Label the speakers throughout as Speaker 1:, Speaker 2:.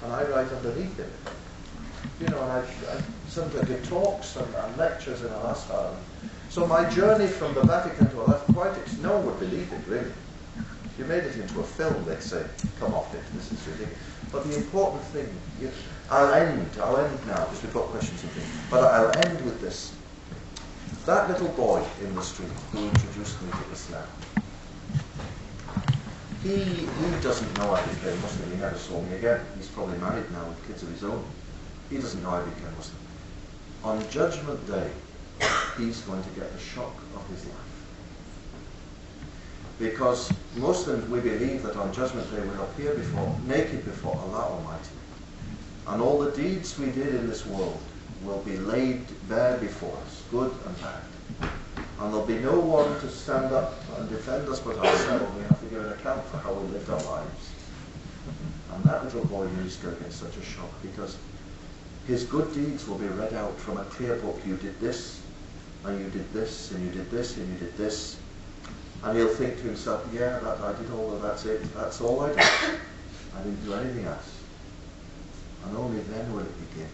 Speaker 1: and I write underneath it. You know, and I sometimes give talks and lectures in Al-Azhar. So my journey from the Vatican to Al-Azhar, no one would believe it, really. If you made it into a film, they'd say, come off it, this is ridiculous. But the important thing, I'll end now, because we've got questions and things, but I'll end with this. That little boy in the street who introduced me to Islam, he doesn't know I became Muslim. He never saw me again. He's probably married now with kids of his own. He doesn't know I became Muslim. On Judgment Day, he's going to get the shock of his life. Because Muslims, we believe that on Judgment Day we'll appear naked before Allah Almighty. And all the deeds we did in this world will be laid bare before us, good and bad. And there'll be no one to stand up and defend us but ourselves. We have to give an account for how we lived our lives. And that little boy is going to get such a shock because his good deeds will be read out from a clear book. You did this, and you did this, and you did this, and you did this. And he'll think to himself, yeah, I did all of that's it. That's all I did. I didn't do anything else. And only then will it begin.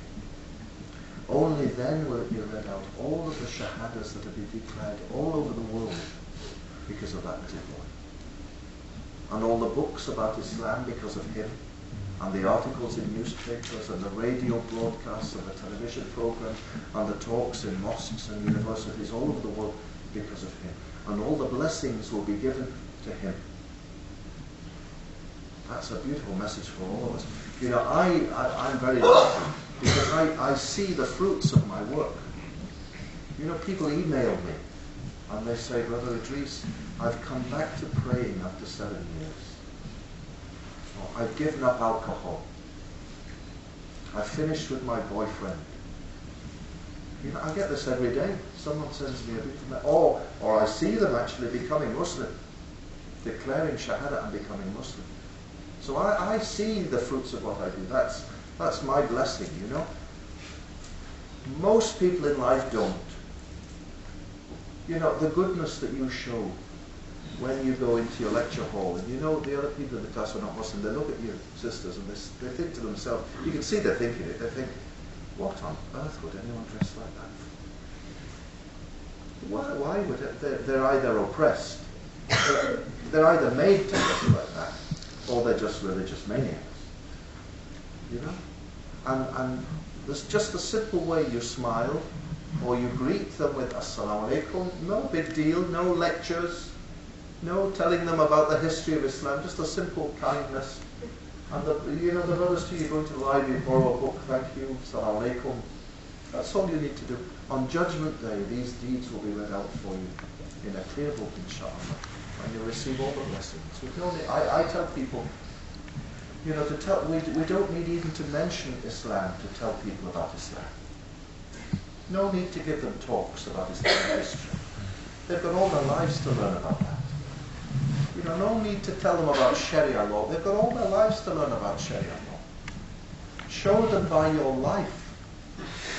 Speaker 1: Only then will it be read out, all of the shahadas that have been declared all over the world because of that little boy. And all the books about Islam because of him, and the articles in newspapers, and the radio broadcasts, and the television programs, and the talks in mosques and universities all over the world because of him. And all the blessings will be given to him. That's a beautiful message for all of us. You know, I'm very lucky because I see the fruits of my work. You know, people email me and they say, Brother Idris, I've come back to praying after 7 years. Or, I've given up alcohol. I've finished with my boyfriend. You know, I get this every day. Someone sends me a bit or I see them actually becoming Muslim, declaring Shahada and becoming Muslim. So I see the fruits of what I do. That's my blessing, you know. Most people in life don't. You know, the goodness that you show when you go into your lecture hall, and you know the other people in the class are not Muslim, they look at you, sisters, and they think to themselves, you can see they're thinking it, they think, what on earth would anyone dress like that? Why would it? They're either oppressed, they're either made to dress like that, or they're just religious maniacs. You know? And there's just a simple way you smile, or you greet them with Assalamu alaikum, no big deal, no lectures, no telling them about the history of Islam, just a simple kindness. And you know, the brothers to you going to the library, borrow a book, thank you, Assalamu alaikum. That's all you need to do. On Judgment Day, these deeds will be read out for you in a clear book, inshallah, and you'll receive all the blessings. I tell people, you know, we don't need even to mention Islam to tell people about Islam. No need to give them talks about Islamic history. They've got all their lives to learn about that. You know, no need to tell them about Sharia law. They've got all their lives to learn about Sharia law. Show them by your life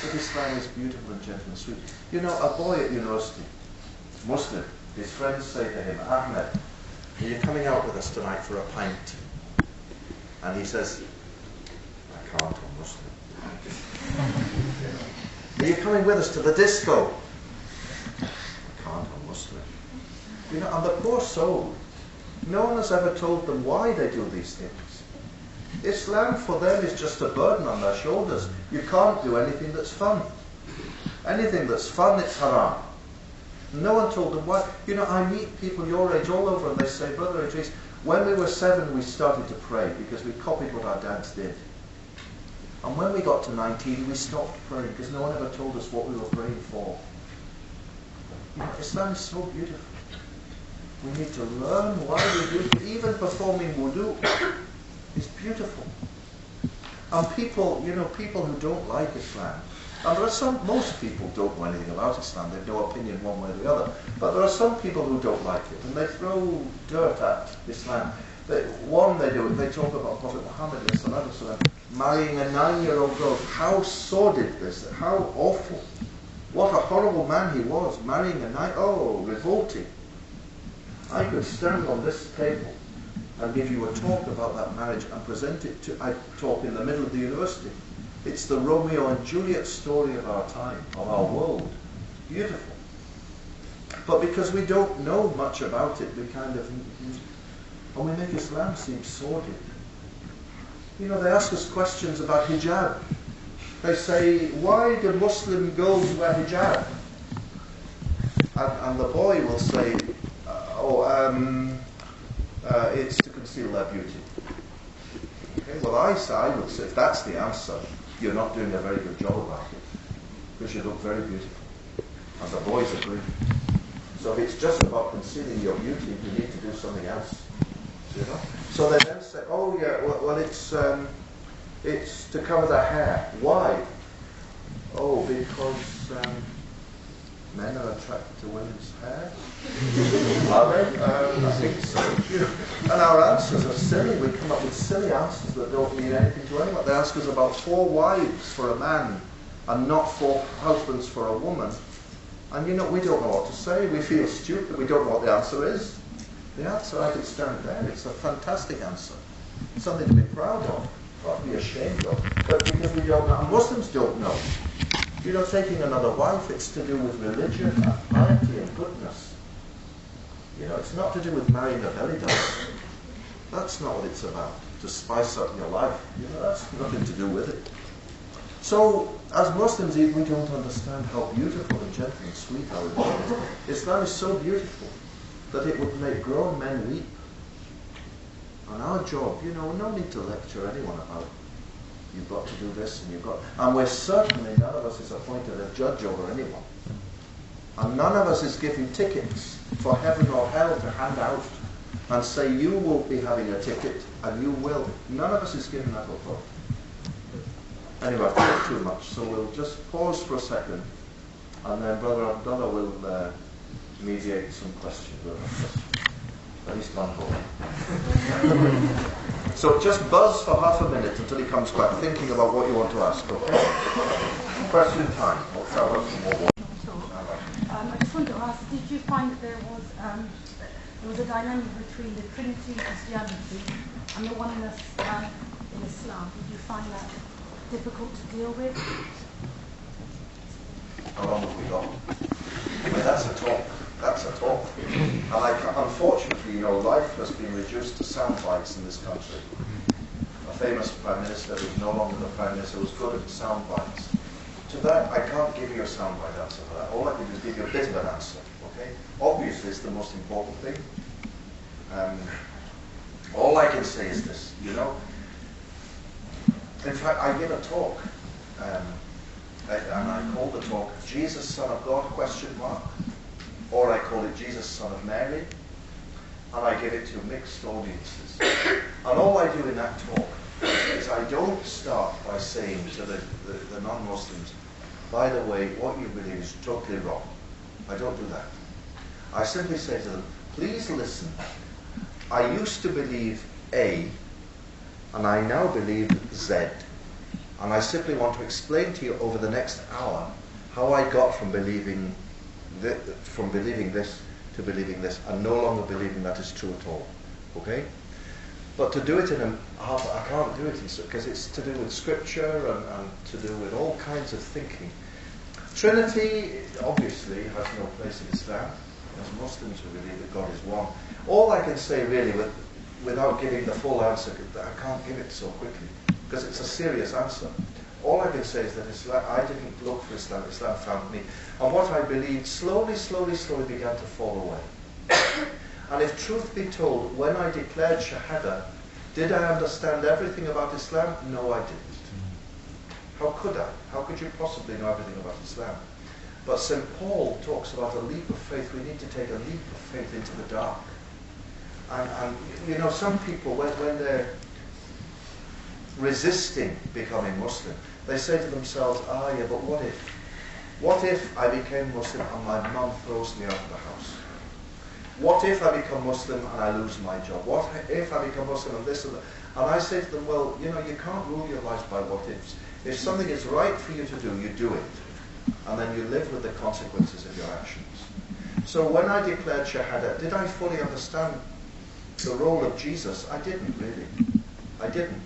Speaker 1: that Islam is beautiful and gentle and sweet. You know, a boy at university, Muslim, his friends say to him, Ahmed, are you coming out with us tonight for a pint? And he says, I can't, I'm Muslim. Are you coming with us to the disco? I can't, I'm Muslim. You know, and the poor soul, no one has ever told them why they do these things. Islam for them is just a burden on their shoulders. You can't do anything that's fun. Anything that's fun, it's haram. No one told them why. You know, I meet people your age all over and they say, Brother Idris, when we were 7 we started to pray because we copied what our dads did. And when we got to 19 we stopped praying because no one ever told us what we were praying for. You know, Islam is so beautiful. We need to learn why we do it. Even performing wudu is beautiful. And people, you know, people who don't like Islam, and there are most people don't know anything about Islam, they have no opinion one way or the other, but there are some people who don't like it, and they throw dirt at Islam. They talk about Prophet Muhammad marrying a 9-year-old girl. How sordid this, how awful. What a horrible man he was, marrying a revolting. I could stand on this table and give you a talk about that marriage and present it to, I talk in the middle of the university. It's the Romeo and Juliet story of our time, of our world. Beautiful. But because we don't know much about it, we kind of, and we make Islam seem sordid. You know, they ask us questions about hijab. They say, why do Muslim girls wear hijab? And the boy will say, it's to conceal their beauty. Okay, well, I would say, if that's the answer, you're not doing a very good job about it, because you look very beautiful. And the boys agree. So if it's just about concealing your beauty, you need to do something else. You know? So they then say, oh yeah, well it's to cover their hair. Why? Oh, because men are attracted to women's hair. Are they? I think so. You know, and our answers are silly. We come up with silly answers that don't mean anything to anyone. They ask us about 4 wives for a man and not 4 husbands for a woman. And you know, we don't know what to say. We feel stupid. We don't know what the answer is. The answer, I could stand there. It's a fantastic answer. It's something to be proud of, not to be ashamed of. But because we don't know, and Muslims don't know. You know, taking another wife, it's to do with religion and piety and goodness. You know, it's not to do with marrying a belly dancer. That's not what it's about. To spice up your life. You know, that's nothing to do with it. So, as Muslims, we don't understand how beautiful and gentle and sweet our religion is. Islam is so beautiful that it would make grown men weep. And our job, you know, no need to lecture anyone about you've got to do this and you've got... And we're certainly, none of us is appointed a judge over anyone. And none of us is given tickets for heaven or hell to hand out and say you will be having a ticket and you will. None of us is given that authority. Anyway, I've talked too much, so we'll just pause for a second, and then Brother Abdullah will mediate some questions. At least one more. So just buzz for half a minute until he comes back, thinking about what you want to ask, okay? Question time. I'll start with some more.
Speaker 2: I just wanted to ask, did you find there was a dynamic between the Trinity in Christianity and the oneness in Islam? Did you find that difficult to deal with?
Speaker 1: How long have we got? I mean, that's a talk. That's a talk. And unfortunately, you know, life has been reduced to sound bites in this country. A famous Prime Minister who's no longer the Prime Minister was good at sound bites. To that, I can't give you a sound bite answer for that. All I can do is give you a bit of an answer. Okay? Obviously, it's the most important thing. All I can say is this, you know. In fact, I give a talk, and I call the talk Jesus, Son of God, ? Or I call it Jesus, Son of Mary, and I give it to mixed audiences. And all I do in that talk is I don't start by saying to the non-Muslims, by the way, what you believe is totally wrong. I don't do that. I simply say to them, please listen. I used to believe A, and I now believe Z. And I simply want to explain to you over the next hour how I got from believing this to believing this, and no longer believing that is true at all. Okay? But to do it in I can't do it because it's to do with scripture and to do with all kinds of thinking. Trinity obviously has no place in Islam. As Muslims who believe that God is one. All I can say really without giving the full answer, I can't give it so quickly because it's a serious answer. All I can say is that Islam, I didn't look for Islam, Islam found me. And what I believed slowly began to fall away. And if truth be told, when I declared Shahada, did I understand everything about Islam? No, I didn't. How could I? How could you possibly know everything about Islam? But St. Paul talks about a leap of faith. We need to take a leap of faith into the dark. And you know, some people, when they're resisting becoming Muslim, they say to themselves, yeah, but what if? What if I became Muslim and my mum throws me out of the house? What if I become Muslim and I lose my job? What if I become Muslim and this and that? And I say to them, well, you know, you can't rule your life by what ifs. If something is right for you to do, you do it. And then you live with the consequences of your actions. So when I declared Shahada, did I fully understand the role of Jesus, I didn't really. I didn't.